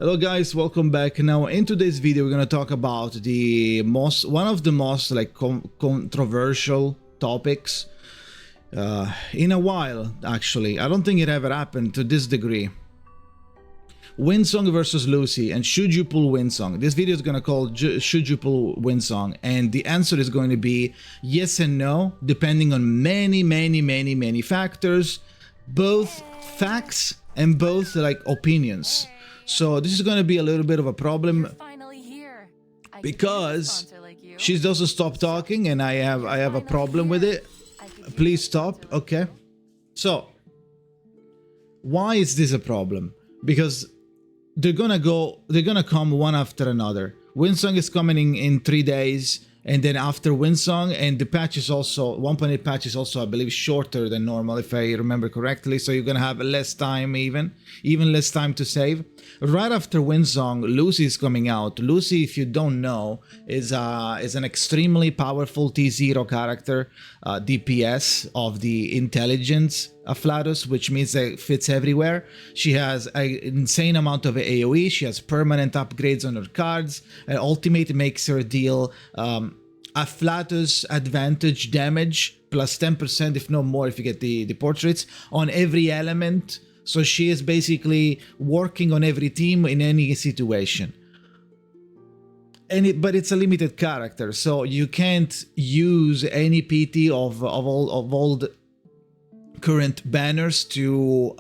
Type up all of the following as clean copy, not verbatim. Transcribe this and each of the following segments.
Hello guys, welcome back. Now in today's video we're going to talk about one of the most controversial topics in a while, actually. I don't think it ever happened to this degree. Windsong versus Lucy, and should you pull Windsong? This video is going to call should you pull Windsong, and the answer is going to be yes and no, depending on many factors, both facts and both opinions. So this is going to be a little bit of a problem because she doesn't stop talking and I have a problem with it. Please stop. Okay. So why is this a problem? Because they're gonna come one after another. Windsong is coming in 3 days, and then after Windsong, and the patch is also 1.8 patch is also, I believe, shorter than normal, if I remember correctly. So you're gonna have less time, even less time to save. Right after Windsong, Lucy is coming out. Lucy, if you don't know, is an extremely powerful T0 character, DPS of the intelligence Afflatus, which means that it fits everywhere. She has an insane amount of AoE. She has permanent upgrades on her cards. And ultimate makes her deal Afflatus advantage damage plus 10%, if not more, if you get the portraits on every element. So she is basically working on every team in any situation. But it's a limited character, so you can't use any PT of all the current banners to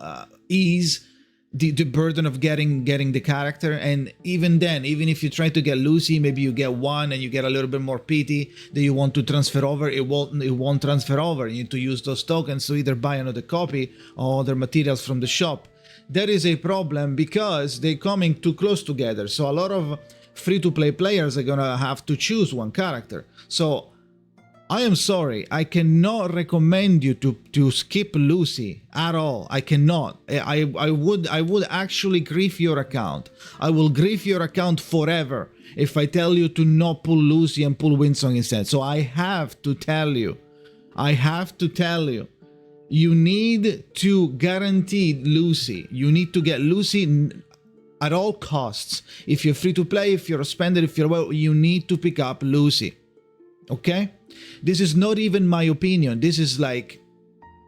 ease the burden of getting the character. And even then, even if you try to get Lucy, maybe you get one and you get a little bit more PT that you want to transfer over, it won't transfer over. You need to use those tokens to either buy another copy or other materials from the shop. That is a problem because they're coming too close together, so a lot of free-to-play players are gonna have to choose one character. So I am sorry, I cannot recommend you to skip Lucy at all. I cannot. I would actually grief your account. I will grief your account forever if I tell you to not pull Lucy and pull Windsong instead. So I have to tell you. You need to guarantee Lucy. You need to get Lucy at all costs. If you're free to play, if you're a spender, if you're you need to pick up Lucy. Okay? This is not even my opinion. This is like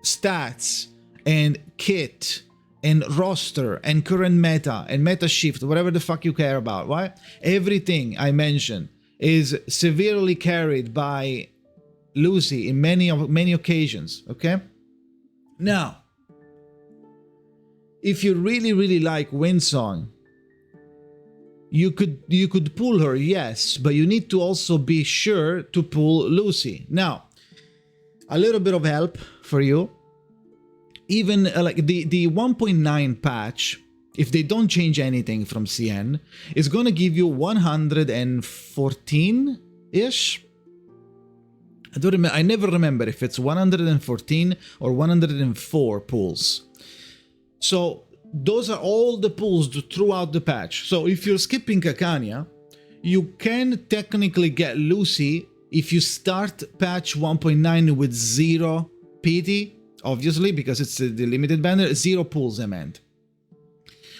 stats and kit and roster and current meta and meta shift, whatever the fuck you care about, right? Everything I mentioned is severely carried by Lucy in many occasions, okay? Now, if you really like Windsong, you could pull her, yes, but you need to also be sure to pull Lucy. Now, a little bit of help for you. Even like the 1.9 patch, if they don't change anything from CN, is going to give you 114-ish. I never remember if it's 114 or 104 pulls. So those are all the pulls throughout the patch. So if you're skipping Kakania, you can technically get Lucy if you start patch 1.9 with 0 PT, obviously, because it's the limited banner, 0 pulls, I meant.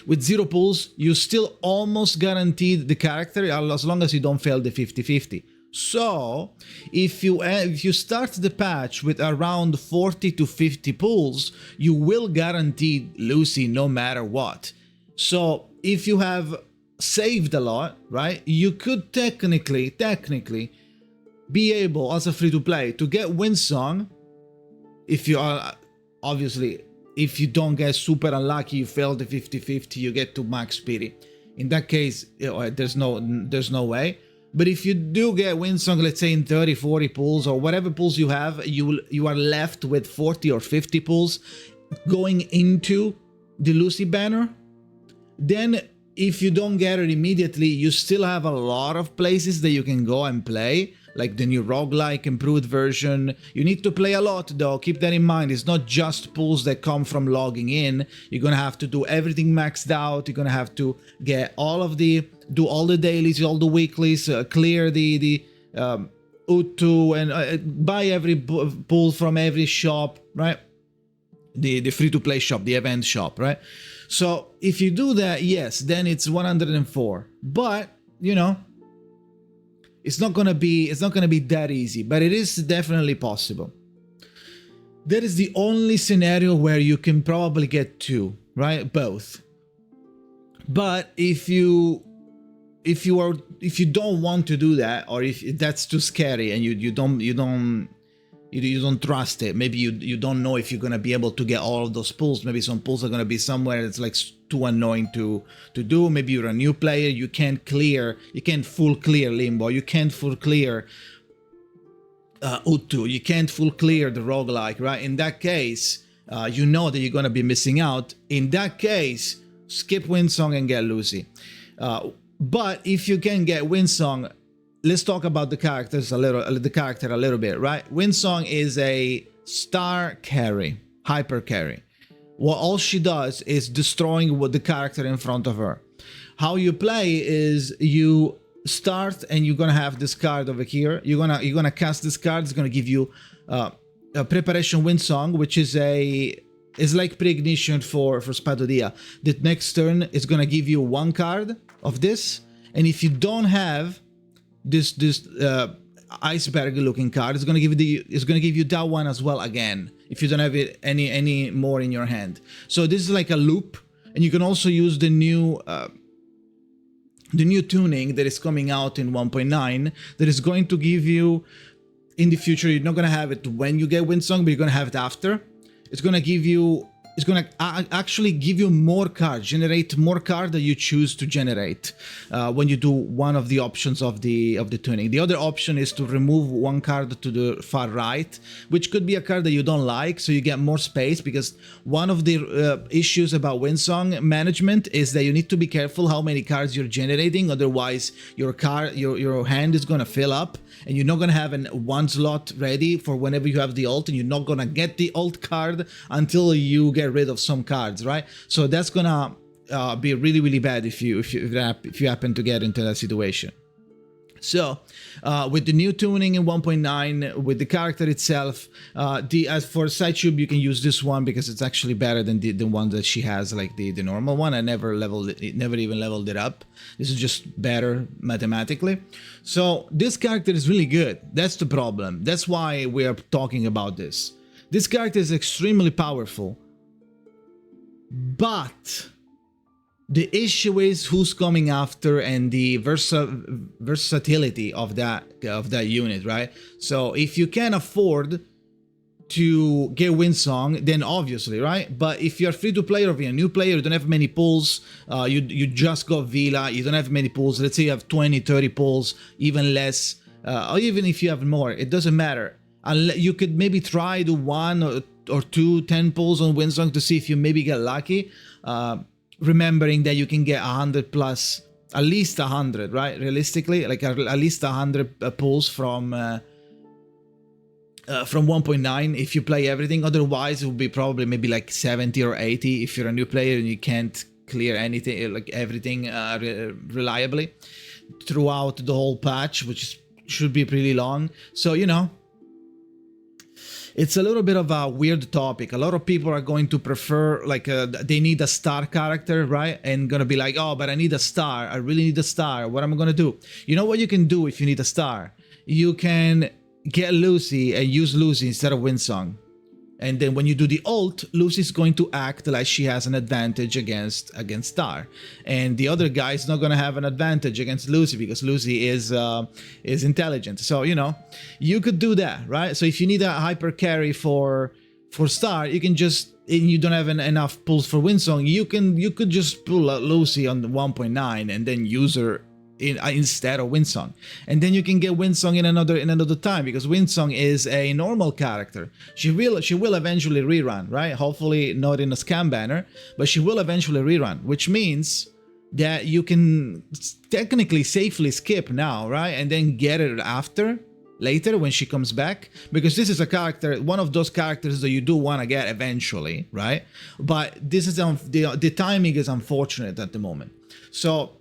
With 0 pulls, you still almost guaranteed the character as long as you don't fail the 50-50. So, if you start the patch with around 40 to 50 pulls, you will guarantee Lucy no matter what. So, if you have saved a lot, right, you could technically be able, as a free-to-play, to get Windsong. If you are, obviously, if you don't get super unlucky, you fail the 50-50, you get to max pity. In that case, there's no way. But if you do get Windsong, let's say in 30, 40 pulls or whatever pulls you have, you are left with 40 or 50 pulls going into the Lucy banner. Then if you don't get it immediately, you still have a lot of places that you can go and play, like the new roguelike improved version. You need to play a lot though, keep that in mind. It's not just pulls that come from logging in. You're gonna have to do everything maxed out. You're gonna have to get do all the dailies, all the weeklies, clear the Utu, and buy every pull from every shop, right? The free-to-play shop, the event shop, right? So if you do that, yes, then it's 104. But, you know, it's not gonna be that easy, but it is definitely possible. That is the only scenario where you can probably get 2, right? Both. But if you don't want to do that, or if that's too scary and you don't trust it, maybe you don't know if you're gonna be able to get all of those pulls. Maybe some pulls are gonna be somewhere that's like too annoying to do. Maybe you're a new player, you can't full clear Limbo, you can't full clear Utu, you can't full clear the roguelike, right? In that case, you know that you're gonna be missing out. In that case, skip Windsong and get Lucy. But if you can get Windsong, let's talk about the character a little bit, right? Windsong is a star carry, hyper carry. What all she does is destroying the character in front of her. How you play is you start and you're gonna have this card over here. You're gonna cast this card. It's gonna give you a preparation Windsong, which is like pre-ignition for Spadodia. The next turn is gonna give you 1 card of this, and if you don't have this iceberg looking card, it's gonna give you that one as well again if you don't have it any more in your hand. So this is like a loop, and you can also use the new tuning that is coming out in 1.9 that is going to give you in the future. You're not gonna have it when you get Windsong, but you're gonna have it after. It's gonna actually give you more cards, generate more cards that you choose to generate when you do one of the options of the tuning. The other option is to remove 1 card to the far right, which could be a card that you don't like, so you get more space, because one of the issues about Windsong management is that you need to be careful how many cards you're generating, otherwise your hand is gonna fill up and you're not gonna have one slot ready for whenever you have the ult, and you're not gonna get the ult card until you get rid of some cards, right? So that's gonna be really, really bad if you happen to get into that situation. So with the new tuning in 1.9, with the character itself, as for Sidetube, you can use this one because it's actually better than the one that she has, like the normal one. I never even leveled it up. This is just better mathematically. So this character is really good. That's the problem. That's why we are talking about this. This character is extremely powerful, but the issue is who's coming after and the versatility of that unit, right? So if you can afford to get Windsong, then obviously, right? But if you're free to play or if you're a new player, you don't have many pulls, you just got Villa, you don't have many pulls, let's say you have 20, 30 pulls, even less, or even if you have more, it doesn't matter. You could maybe try to 1 or 2 10 pulls on Windsong to see if you maybe get lucky. Remembering that you can get 100 plus, at least 100, right? Realistically, like at least 100 pulls from 1.9 if you play everything. Otherwise, it would be probably maybe like 70 or 80 if you're a new player and you can't clear anything, like everything reliably throughout the whole patch, which should be pretty long. So, you know, it's a little bit of a weird topic. A lot of people are going to prefer, like, they need a star character, right? And gonna be like, oh, but I need a star. I really need a star. What am I gonna do? You know what you can do if you need a star? You can get Lucy and use Lucy instead of Windsong. And then when you do the ult, Lucy's going to act like she has an advantage against Star, and the other guy is not going to have an advantage against Lucy because Lucy is intelligent. So, you know, you could do that, right? So if you need a hyper carry for Star, you can just, and you don't have enough pulls for Windsong, you could just pull Lucy on the 1.9 and then use her instead of Windsong, and then you can get Windsong in another time, because Windsong is a normal character. She will eventually rerun, right? Hopefully not in a scam banner, but she will eventually rerun, which means that you can technically safely skip now, right? And then get it later when she comes back, because this is a character, one of those characters that you do want to get eventually, right? But this is the timing is unfortunate at the moment. So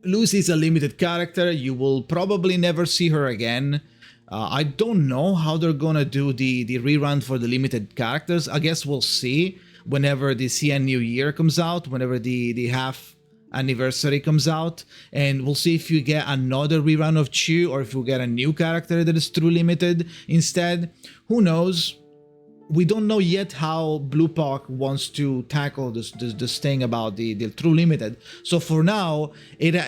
Lucy is a limited character. You will probably never see her again. I don't know how they're gonna do the rerun for the limited characters. I guess we'll see. whenever the CN New Year comes out, whenever the half anniversary comes out, and we'll see if you get another rerun of Chu or if you get a new character that is true limited instead. Who knows? We don't know yet how Blue Park wants to tackle this thing about the true limited. So for now,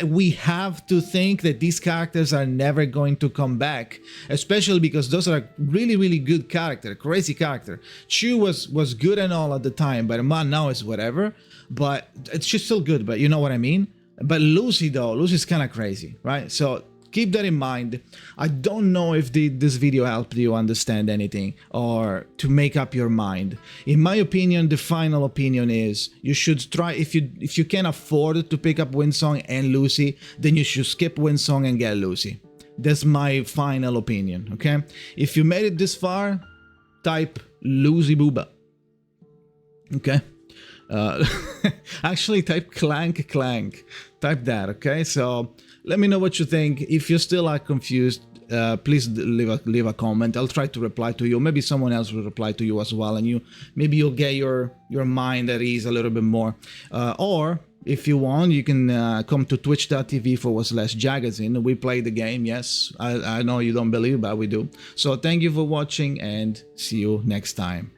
we have to think that these characters are never going to come back, especially because those are really, really good character, crazy character. Chu was good and all at the time, but now it's whatever. But it's just still good, but you know what I mean? But Lucy though, Lucy's kind of crazy, right? So keep that in mind. I don't know if this video helped you understand anything or to make up your mind. In my opinion, the final opinion is you should try, if you can afford to pick up Windsong and Lucy, then you should skip Windsong and get Lucy. That's my final opinion, okay? If you made it this far, type Lucy Booba, okay? Actually type clank clank, type that, okay? So let me know what you think. If you still are confused, please leave a comment. I'll try to reply to you. Maybe someone else will reply to you as well, and maybe you'll get your mind at ease a little bit more. Or if you want, you can come to twitch.tv/Jakazin. We play the game. Yes, I know you don't believe, but we do. So thank you for watching, and see you next time.